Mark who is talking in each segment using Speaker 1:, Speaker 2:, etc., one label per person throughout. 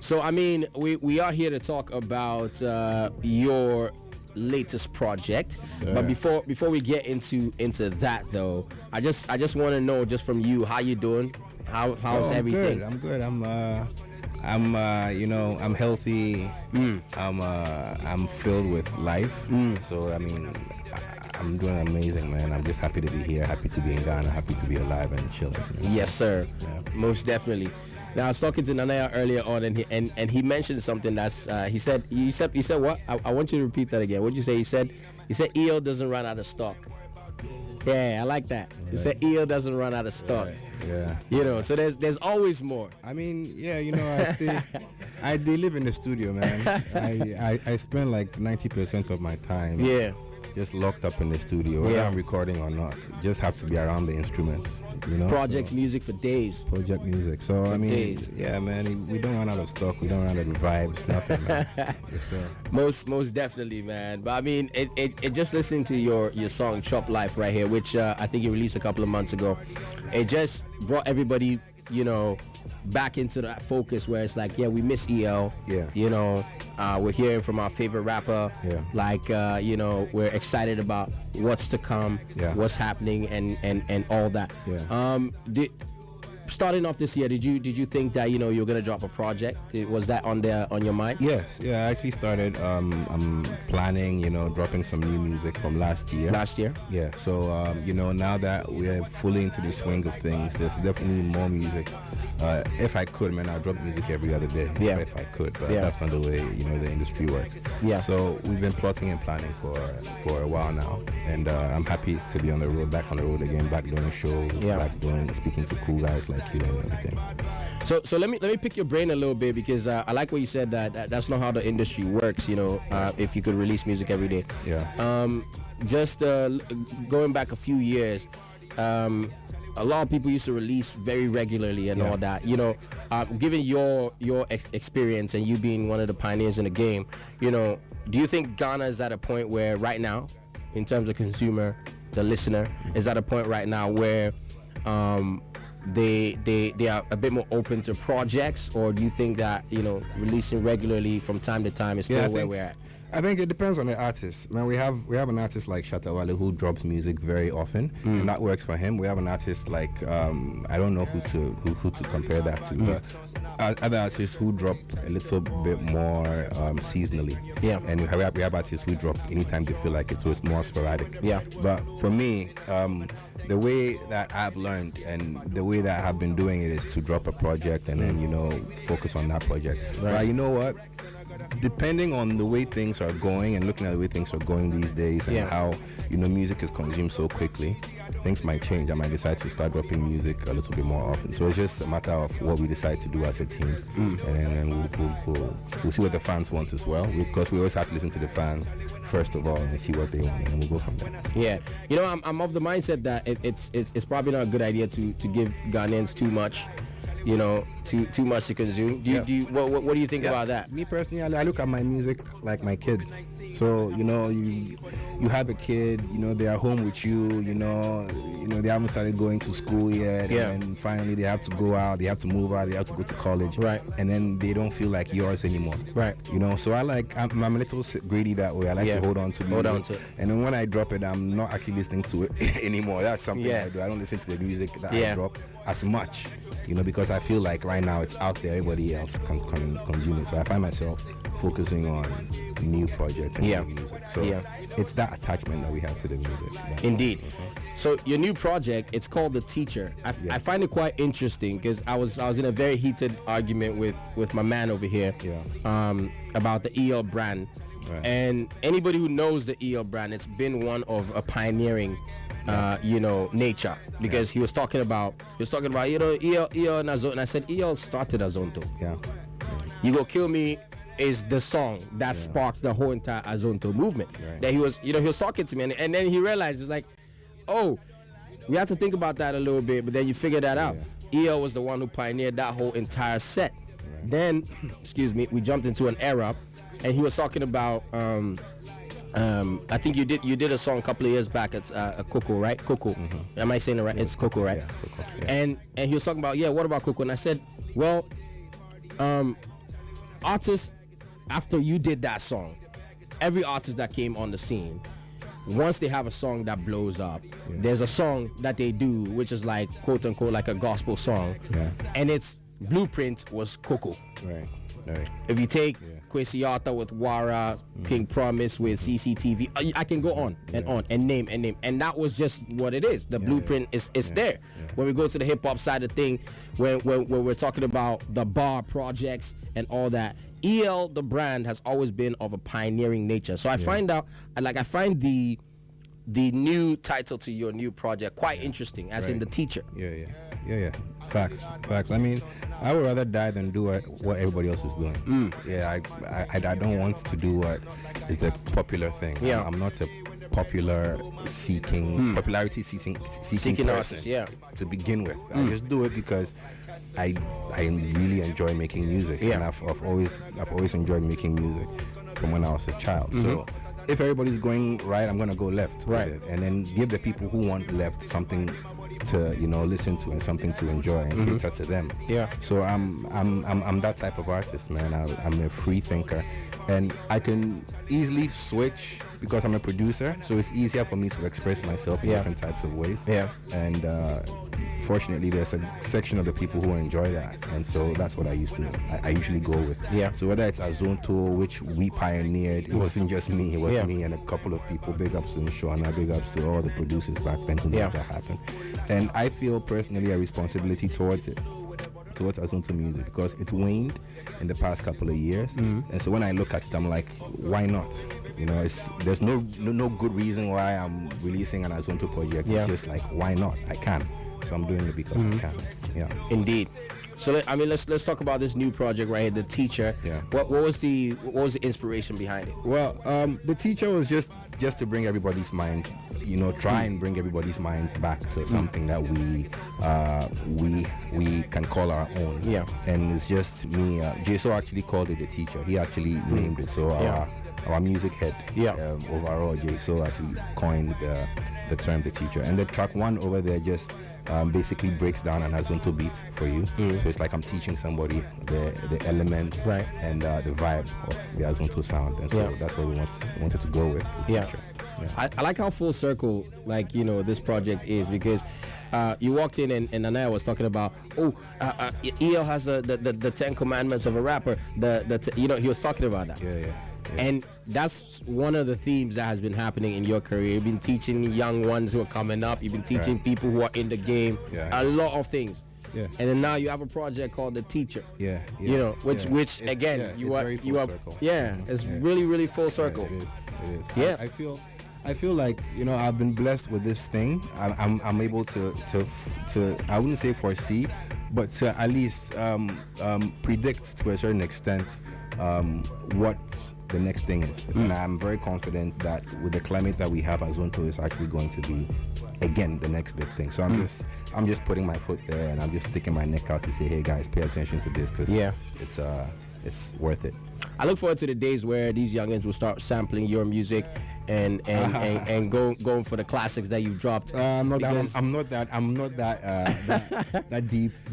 Speaker 1: So I mean, we are here to talk about your latest project.
Speaker 2: Sure.
Speaker 1: But before we get into that though, I just want to know just from you, how you doing? How's everything?
Speaker 2: I'm good. I'm healthy. I'm filled with life. So I mean, I'm doing amazing, man. I'm just happy to be here, happy to be in Ghana, happy to be alive and chilling.
Speaker 1: Yes, sir.
Speaker 2: Yeah.
Speaker 1: Most definitely. Now I was talking to Nanaya earlier on, and he mentioned something that's he said what? I want you to repeat that again. What did you say? He said EO doesn't run out of stock. Yeah, I like that. He said EO doesn't run out of stock.
Speaker 2: Yeah.
Speaker 1: You know, so there's always more.
Speaker 2: I mean, yeah, you know, I live in the studio, man. I spend like 90% of my time.
Speaker 1: Yeah.
Speaker 2: Just locked up in the studio, whether I'm recording or not. Just have to be around the instruments, you know.
Speaker 1: Project music for days.
Speaker 2: Project music. So I mean,
Speaker 1: days.
Speaker 2: yeah, man. We don't run out of stock. We don't run out of vibes. Nothing. Man. Yes,
Speaker 1: Most definitely, man. But I mean, it just listening to your song "Chop Life" right here, which I think you released a couple of months ago. It just brought everybody, you know, back into that focus where it's like, yeah, we miss EL.
Speaker 2: Yeah.
Speaker 1: You know, we're hearing from our favorite rapper.
Speaker 2: Yeah.
Speaker 1: Like, you know, we're excited about what's to come,
Speaker 2: Yeah.
Speaker 1: what's happening, and all that.
Speaker 2: Yeah.
Speaker 1: Starting off this year, did you think that, you know, you're gonna drop a project? Was that on your mind?
Speaker 2: Yes. Yeah. I actually started. I'm planning, you know, dropping some new music from last year.
Speaker 1: Last year.
Speaker 2: Yeah. So you know, now that we're fully into the swing of things, there's definitely more music. If I could, man, I'd drop music every other day.
Speaker 1: Yeah.
Speaker 2: If I could, but
Speaker 1: Yeah.
Speaker 2: that's not the way, you know, the industry works.
Speaker 1: Yeah.
Speaker 2: So we've been plotting and planning for a while now, and I'm happy to be on the road, back on the road again, back doing shows,
Speaker 1: Yeah.
Speaker 2: back speaking to cool guys like you and everything.
Speaker 1: So let me pick your brain a little bit, because I like what you said, that's not how the industry works. You know, if you could release music every day.
Speaker 2: Yeah.
Speaker 1: Just going back a few years, a lot of people used to release very regularly and all that. You know, given your experience and you being one of the pioneers in the game, you know, do you think Ghana is at a point where right now, in terms of consumer, the listener, is at a point right now where they are a bit more open to projects, or do you think that, you know, releasing regularly from time to time is still where we're at?
Speaker 2: I think it depends on the artist. Man, we have an artist like Shatawale who drops music very often, and that works for him. We have an artist like I don't know who to compare that to, but other artists who drop a little bit more seasonally.
Speaker 1: Yeah.
Speaker 2: And we have artists who drop anytime they feel like it, so it's more sporadic.
Speaker 1: Yeah.
Speaker 2: But for me, the way that I've learned and the way that I've been doing it is to drop a project and then, you know, focus on that project.
Speaker 1: Right.
Speaker 2: But you know what? Depending on the way things are going and looking at the way things are going these days and how, you know, music is consumed so quickly, things might change. I might decide to start dropping music a little bit more often. So it's just a matter of what we decide to do as a team, and then we'll see what the fans want as well, because we always have to listen to the fans first of all and see what they want, and then we'll go from there.
Speaker 1: Yeah, you know, I'm of the mindset that it's probably not a good idea to give Ghanaians too much. You know, too much to consume. Do you what do you think about that?
Speaker 2: Me personally, I look at my music like my kids. So, you know, you have a kid, you know, they are home with you, you know, they haven't started going to school yet, and finally they have to go out, they have to move out, they have to go to college,
Speaker 1: right? And
Speaker 2: then they don't feel like yours anymore,
Speaker 1: right?
Speaker 2: You know, so I'm a little greedy that way. I like to hold on to it, and then when I drop it, I'm not actually listening to it anymore. That's something I do. I don't listen to the music that I drop as much, you know, because I feel like right now it's out there, everybody else can consume it. So I find myself focusing on new projects and new music. So it's that attachment that we have to the music.
Speaker 1: Indeed. So your new project, it's called The Teacher. I find it quite interesting because I was in a very heated argument with my man over here about the EL brand. Right. And anybody who knows the EL brand, it's been one of a pioneering you know, nature, because he was talking about you know, EL and Azonto, and I said EL started Azonto. You Go Kill Me is the song that sparked the whole entire Azonto movement. Right. That he was talking to me, and then he realized, it's like, oh, we have to think about that a little bit, but then you figure that out. EL was the one who pioneered that whole entire set. Right. Then, excuse me, we jumped into an era, and he was talking about I think you did a song a couple of years back. It's Coco, right? Coco. Mm-hmm. Am I saying it right? It's Coco, right?
Speaker 2: Yeah, it's Coco. Yeah.
Speaker 1: And he was talking about, what about Coco? And I said, well, artists, after you did that song, every artist that came on the scene, once they have a song that blows up, there's a song that they do which is like quote unquote like a gospel song, and its blueprint was Coco.
Speaker 2: Right.
Speaker 1: If you take Kwesi Arthur with Wara, King Promise with CCTV, I can go on and on and name, and that was just what it is. The blueprint is there. When we go to the hip hop side of thing, when we're talking about the bar projects and all that, EL the brand has always been of a pioneering nature. So I find the new title to your new project quite interesting, as in The Teacher.
Speaker 2: Yeah. Facts. I mean, I would rather die than do what everybody else is doing. Yeah, I don't want to do what is the popular thing.
Speaker 1: Yeah.
Speaker 2: I'm not a popularity seeking person
Speaker 1: artist,
Speaker 2: to begin with. I just do it because I really enjoy making music, and I've always enjoyed making music from when I was a child. So if everybody's going right, I'm gonna go left with it, and then give the people who want left something to listen to and something to enjoy and cater to them.
Speaker 1: Yeah.
Speaker 2: So I'm that type of artist, man. I'm a free thinker, and I can easily switch because I'm a producer. So it's easier for me to express myself in different types of ways.
Speaker 1: Yeah.
Speaker 2: And fortunately, there's a section of the people who enjoy that, and so that's what I usually go with.
Speaker 1: Yeah.
Speaker 2: So whether it's Azonto, which we pioneered, it wasn't just me. It was me and a couple of people. Big ups to Nshwana, big ups to all the producers back then who made that happen. And I feel personally a responsibility towards Azonto music because it's waned in the past couple of years. And so when I look at it, I'm like, why not? There's no good reason why I'm releasing an Azonto project. It's just like, why not? I can. So I'm doing it because I can. Yeah.
Speaker 1: Indeed. So let's talk about this new project right here, The Teacher.
Speaker 2: Yeah.
Speaker 1: What was the inspiration behind it?
Speaker 2: Well, The Teacher was just to bring everybody's minds, try and bring everybody's minds back to something that we can call our own.
Speaker 1: Yeah.
Speaker 2: And it's just me. J-So actually called it The Teacher. He actually named it. So our music head overall, J-So actually coined the term The Teacher. And the track 1 over there just basically breaks down an Azonto beat for you. So it's like I'm teaching somebody the elements and the vibe of the Azonto sound. And so that's what we wanted to go with. The Teacher.
Speaker 1: I like how full circle this project is, because you walked in and Anaya was talking about EL has the 10 commandments of a rapper. He was talking about that.
Speaker 2: Yeah.
Speaker 1: And that's one of the themes that has been happening in your career. You've been teaching young ones who are coming up. You've been teaching people who are in the game a lot of things.
Speaker 2: Yeah.
Speaker 1: And then now you have a project called The Teacher.
Speaker 2: Yeah.
Speaker 1: Which again you are it's really, really full circle.
Speaker 2: It is.
Speaker 1: Yeah.
Speaker 2: I feel like I've been blessed with this thing. I'm able to I wouldn't say foresee, but to at least predict to a certain extent what the next thing is. And I'm very confident that with the climate that we have, Azonto is actually going to be again the next big thing. So I'm just putting my foot there, and I'm just sticking my neck out to say, hey guys, pay attention to this, because it's worth it.
Speaker 1: I look forward to the days where these youngins will start sampling your music and going for the classics that you've dropped.
Speaker 2: I'm not that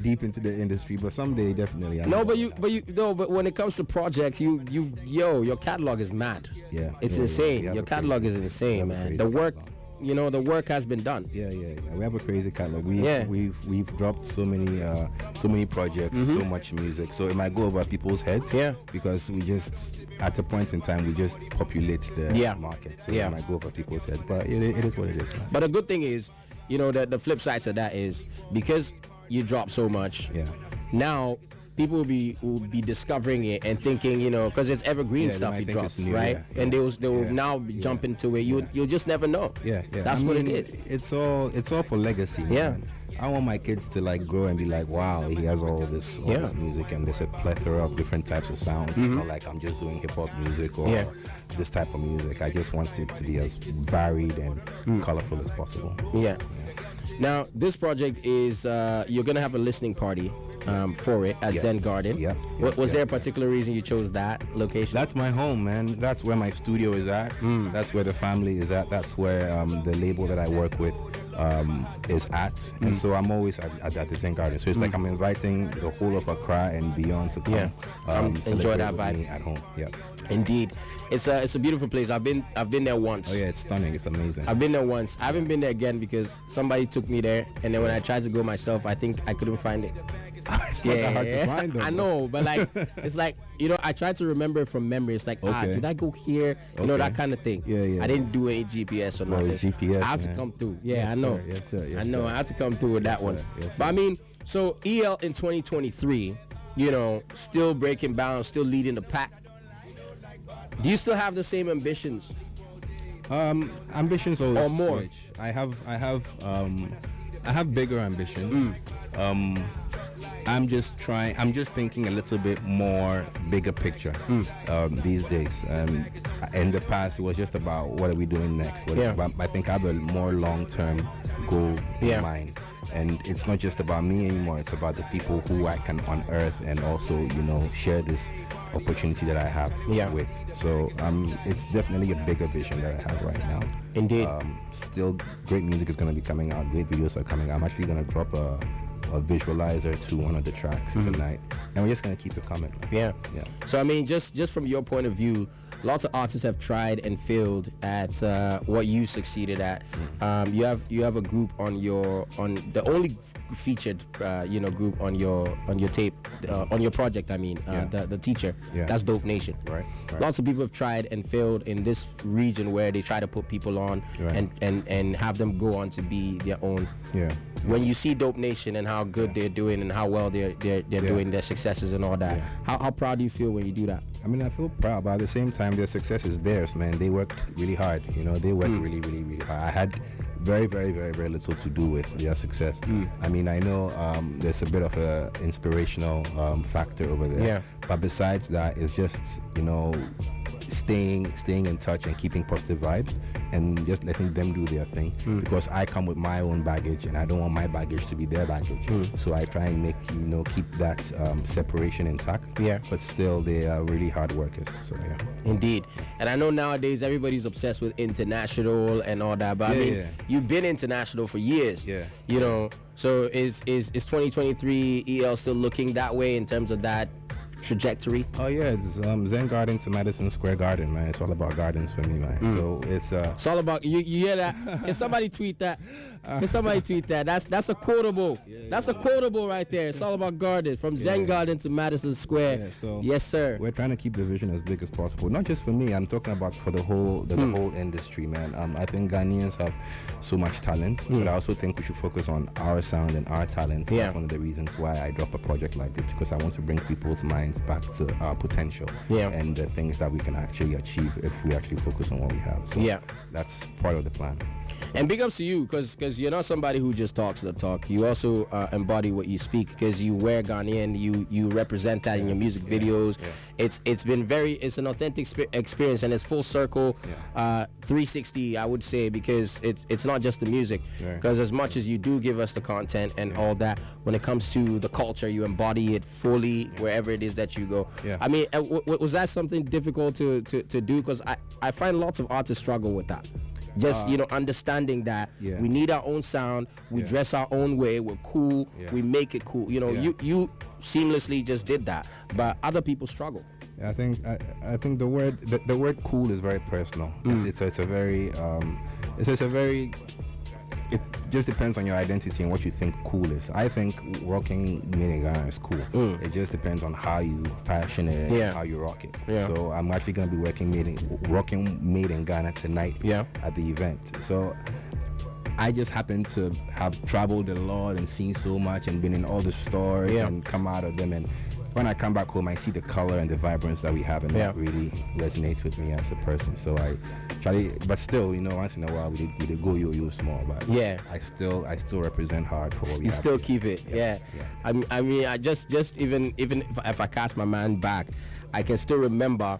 Speaker 2: deep into the industry, but someday definitely.
Speaker 1: But when it comes to projects, your catalog is mad.
Speaker 2: Yeah,
Speaker 1: it's insane. Your catalog is insane, man. The work. The work has been done.
Speaker 2: Yeah. We have a crazy catalog. We've dropped so many projects, so much music. So it might go over people's heads.
Speaker 1: Yeah.
Speaker 2: Because we just, at a point in time, we just populate the market. So it might go over people's heads. But it is what it is, man.
Speaker 1: But the good thing is, the flip side to that is, because you drop so much.
Speaker 2: Yeah.
Speaker 1: Now people will be discovering it and thinking, because it's evergreen stuff he drops, right?
Speaker 2: Yeah.
Speaker 1: And they will now jump into it. You'll just never know.
Speaker 2: Yeah.
Speaker 1: That's what it is.
Speaker 2: It's all for legacy. Man. I want my kids to grow and be like, wow, he has all this music, and there's a plethora of different types of sounds. It's not like I'm just doing hip hop music or this type of music. I just want it to be as varied and colorful as possible.
Speaker 1: Yeah. Now, this project is you're gonna have a listening party for it at Zen Garden.
Speaker 2: Yeah.
Speaker 1: Was there a particular reason you chose that location?
Speaker 2: That's my home, man. That's where my studio is at. That's where the family is at. That's where the label that I work with is at. And so I'm always at the Zen Garden. So it's like I'm inviting the whole of Accra and beyond to come
Speaker 1: enjoy that vibe
Speaker 2: me at home. Yeah.
Speaker 1: Indeed. It's a beautiful place. I've been there once.
Speaker 2: Oh yeah, it's stunning. It's amazing.
Speaker 1: I've been there once. I haven't been there again because somebody took me there, and then when I tried to go myself, I think I couldn't find it.
Speaker 2: It's not that hard to find, though.
Speaker 1: I know, but like it's like, you know, I tried to remember it from memory. It's like, did I go here? You know, that kind of thing.
Speaker 2: Yeah.
Speaker 1: I didn't do any GPS or nothing.
Speaker 2: It's GPS.
Speaker 1: I have to come through. Yeah,
Speaker 2: yes,
Speaker 1: I know.
Speaker 2: Sir. Yes, sir. Yes,
Speaker 1: I know.
Speaker 2: Sir.
Speaker 1: I have to come through with that one.
Speaker 2: Yes,
Speaker 1: but I mean, so EL in 2023, you know, still breaking bounds, still leading the pack. Do you still have the same ambitions?
Speaker 2: Ambitions always
Speaker 1: or more?
Speaker 2: Switch. I have bigger ambitions. I'm just thinking a little bit more bigger picture these days. In the past, it was just about what are we doing next. But I think I have a more long-term goal in mind. And it's not just about me anymore. It's about the people who I can unearth and also, you know, share this opportunity that I have with. So it's definitely a bigger vision that I have right now.
Speaker 1: Indeed.
Speaker 2: Still, great music is going to be coming out. Great videos are coming out. I'm actually going to drop a visualizer to one of the tracks tonight, and we're just going to keep it coming.
Speaker 1: Yeah. So I mean, just from your point of view, lots of artists have tried and failed at what you succeeded at. You have a group on the only featured group on your tape on your project. I mean, the teacher.
Speaker 2: Yeah.
Speaker 1: That's Dope Nation.
Speaker 2: Right.
Speaker 1: Lots of people have tried and failed in this region where they try to put people on and have them go on to be their own.
Speaker 2: Yeah.
Speaker 1: When you see Dope Nation and how good they're doing and how well they're doing, their successes and all that, how proud do you feel when you do that?
Speaker 2: I mean, I feel proud, but at the same time, their success is theirs, man. They worked really hard. You know, they worked really, really, really hard. I had very, very, very, very little to do with their success. I mean, I know there's a bit of a inspirational factor over there.
Speaker 1: Yeah.
Speaker 2: But besides that, it's just, you know, staying in touch and keeping positive vibes and just letting them do their thing, because I come with my own baggage and I don't want my baggage to be their baggage. So I try and keep that separation intact.
Speaker 1: Yeah.
Speaker 2: But still, they are really hard workers. So yeah.
Speaker 1: Indeed. And I know nowadays everybody's obsessed with international and all that, but I mean, you've been international for years.
Speaker 2: Yeah.
Speaker 1: You know, so is 2023 EL still looking that way in terms of that trajectory?
Speaker 2: Oh yeah, it's Zen Garden to Madison Square Garden, man. It's all about gardens for me, man. So
Speaker 1: it's all about you hear that? Can somebody tweet that? That's a quotable. That's a quotable right there. It's all about gardens, from Zen Garden to Madison Square.
Speaker 2: Yeah, so
Speaker 1: yes, sir.
Speaker 2: We're trying to keep the vision as big as possible. Not just for me. I'm talking about for the whole whole industry, man. I think Ghanaians have so much talent, but I also think we should focus on our sound and our talents.
Speaker 1: Yeah.
Speaker 2: That's one of the reasons why I drop a project like this, because I want to bring people's minds back to our potential and the things that we can actually achieve if we actually focus on what we have. So that's part of the plan.
Speaker 1: And big ups to you, because you're not somebody who just talks the talk. You also embody what you speak, because you wear Ghanaian, you represent that in your music videos. It's been it's an authentic experience, and it's full circle, 360, I would say, because it's not just the music. Because as much as you do give us the content and all that, when it comes to the culture, you embody it fully wherever it is that you go. I mean, was that something difficult to do? Because I find lots of artists struggle with that. Just, understanding that we need our own sound, we dress our own way, we're cool, we make it cool. You know, you seamlessly just did that, but other people struggle.
Speaker 2: I think the word cool is very personal. It's a very it just depends on your identity and what you think cool is. I think rocking made in Ghana is cool. It just depends on how you fashion it and how you rock it. So I'm actually going to be rocking made in Ghana tonight at the event. So I just happen to have traveled a lot and seen so much and been in all the stores and come out of them, and when I come back home, I see the color and the vibrance that we have, and that really resonates with me as a person. So I try to, but still, once in a while we did go yo small, but I still represent hard for what we
Speaker 1: you
Speaker 2: have.
Speaker 1: Still keep it, I mean, I just even if I cast my mind back, I can still remember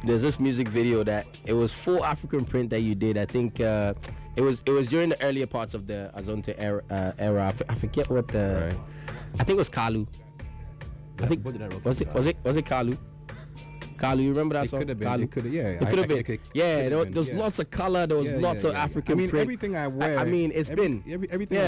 Speaker 1: there's this music video that it was full African print that you did. I think it was during the earlier parts of the Azonte era. I forget what the. Right. I think it was Kalu. I think was it Kalu? Kalu, you remember that song?
Speaker 2: It could have been. It could have. Yeah.
Speaker 1: It could have been. There was lots of color. There was lots of African print.
Speaker 2: Everything I wear.
Speaker 1: Everything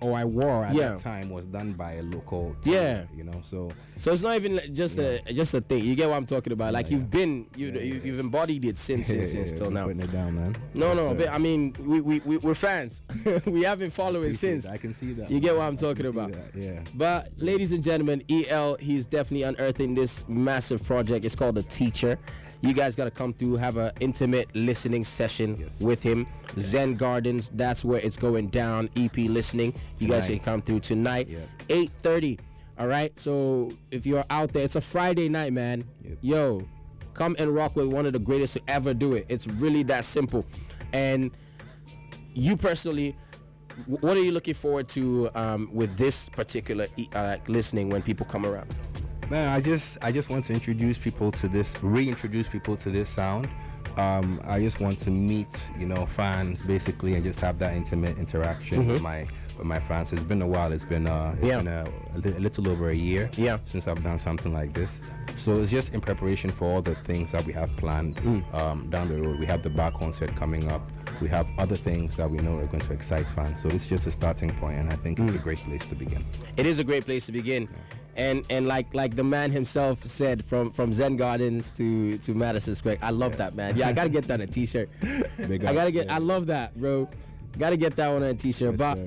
Speaker 2: I wore at that time was done by a local. So
Speaker 1: it's not even just a thing. You get what I'm talking about? Like you've embodied it since till now.
Speaker 2: Putting it down, man.
Speaker 1: No. But, I mean, we're fans. We have been following since.
Speaker 2: I can see that.
Speaker 1: You get what I'm talking about?
Speaker 2: Yeah.
Speaker 1: But ladies and gentlemen, EL, he's definitely unearthing this massive project. It's called The Teacher. You guys got to come through, have an intimate listening session with him. Zen Gardens, that's where it's going down. EP listening. You guys can come through tonight, 8:30. All right. So if you're out there, it's a Friday night, man. Yo, come and rock with one of the greatest to ever do it. It's really that simple. And you personally, what are you looking forward to with this particular listening when people come around?
Speaker 2: Man, I just want to reintroduce people to this sound. I just want to meet, fans basically, and just have that intimate interaction with my fans. It's been a while. It's been a little over a year since I've done something like this. So it's just in preparation for all the things that we have planned down the road. We have the bar concert coming up. We have other things that we know are going to excite fans. So it's just a starting point, and I think it's a great place to begin.
Speaker 1: It is a great place to begin. And like the man himself said, from Zen Gardens to Madison Square, I love that, man. Yeah, I gotta get that on a t-shirt. I love that, bro. Gotta get that one on a t-shirt. But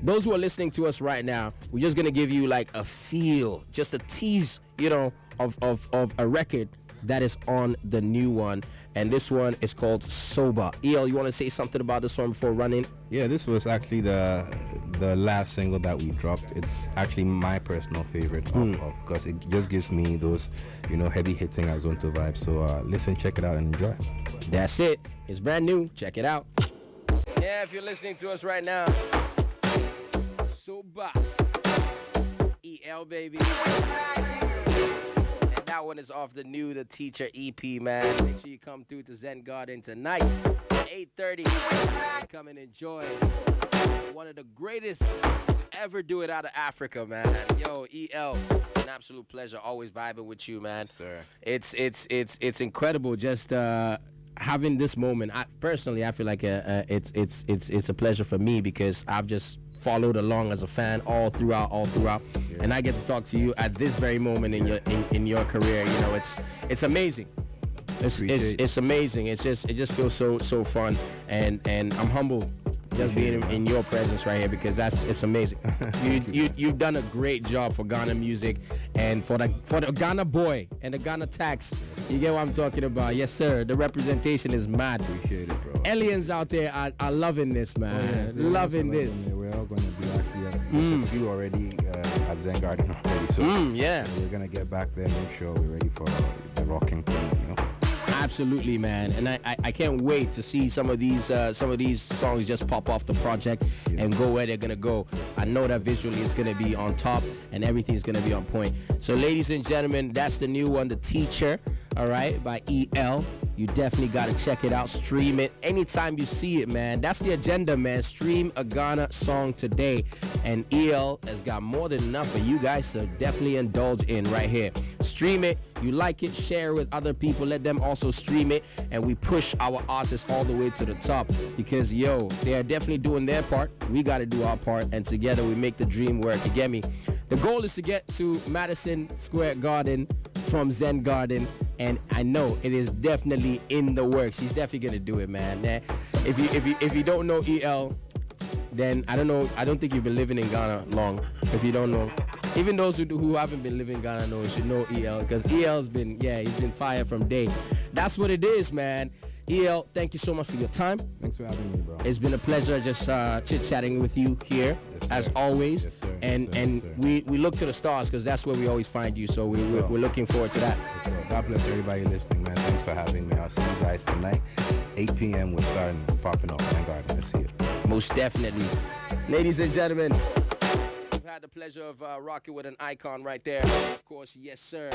Speaker 1: those who are listening to us right now, we're just gonna give you like a feel, just a tease, of a record that is on the new one. And this one is called Sober. EL, you want to say something about this one before running?
Speaker 2: Yeah, this was actually the last single that we dropped. It's actually my personal favorite because it just gives me those, heavy hitting Azonto vibes. So listen, check it out and enjoy.
Speaker 1: That's it. It's brand new. Check it out. Yeah, if you're listening to us right now, Sober. EL, baby. That one is off the new The Teacher EP, man. Make sure you come through to Zen Garden tonight, 8:30. And come and enjoy one of the greatest to ever do it out of Africa, man. Yo, EL, it's an absolute pleasure always vibing with you, man.
Speaker 2: Yes, sir.
Speaker 1: It's incredible just having this moment. I feel like it's a pleasure for me because I've just followed along as a fan all throughout, and I get to talk to you at this very moment in your career. It's amazing. It's amazing. It just feels so fun, and I'm humbled just being in your presence right here because it's amazing. You've done a great job for Ghana music and for the Ghana boy and the Ghana tax. You get what I'm talking about? Yes, sir. The representation is mad.
Speaker 2: Appreciate it, bro.
Speaker 1: Aliens out there are loving this, man. Loving this.
Speaker 2: We're all going to be actually, there's a few already at Zen Garden already. So we're going to get back there and make sure we're ready for the rocking thing,
Speaker 1: Absolutely, man, and I can't wait to see some of these songs just pop off the project and go where they're gonna go. I know that visually it's gonna be on top and everything's gonna be on point. So, ladies and gentlemen, that's the new one, The Teacher, all right, by EL. You definitely gotta check it out, stream it anytime you see it, man. That's the agenda, man. Stream a Ghana song today, and EL has got more than enough for you guys to definitely indulge in right here. Stream it. You like it, share it with other people, let them also stream it, and we push our artists all the way to the top because, they are definitely doing their part. We got to do our part, and together we make the dream work. You get me? The goal is to get to Madison Square Garden from Zen Garden, and I know it is definitely in the works. He's definitely going to do it, man. If you don't know EL, then I don't know. I don't think you've been living in Ghana long. If you don't know, even those who haven't been living in Ghana should know EL because EL's been he's been fire from day. That's what it is, man. EL, thank you so much for your time.
Speaker 2: Thanks for having me, bro.
Speaker 1: It's been a pleasure just chit-chatting with you here, as always.
Speaker 2: Yes, sir.
Speaker 1: And we look to the stars because that's where we always find you. So we're looking forward to that.
Speaker 2: God bless everybody listening, man. Thanks for having me. I'll see you guys tonight, 8 p.m. We're starting. It's popping off. Thank God. Let's see it.
Speaker 1: Most definitely. Ladies and gentlemen, we've had the pleasure of rocking with an icon right there. Of course, yes, sir.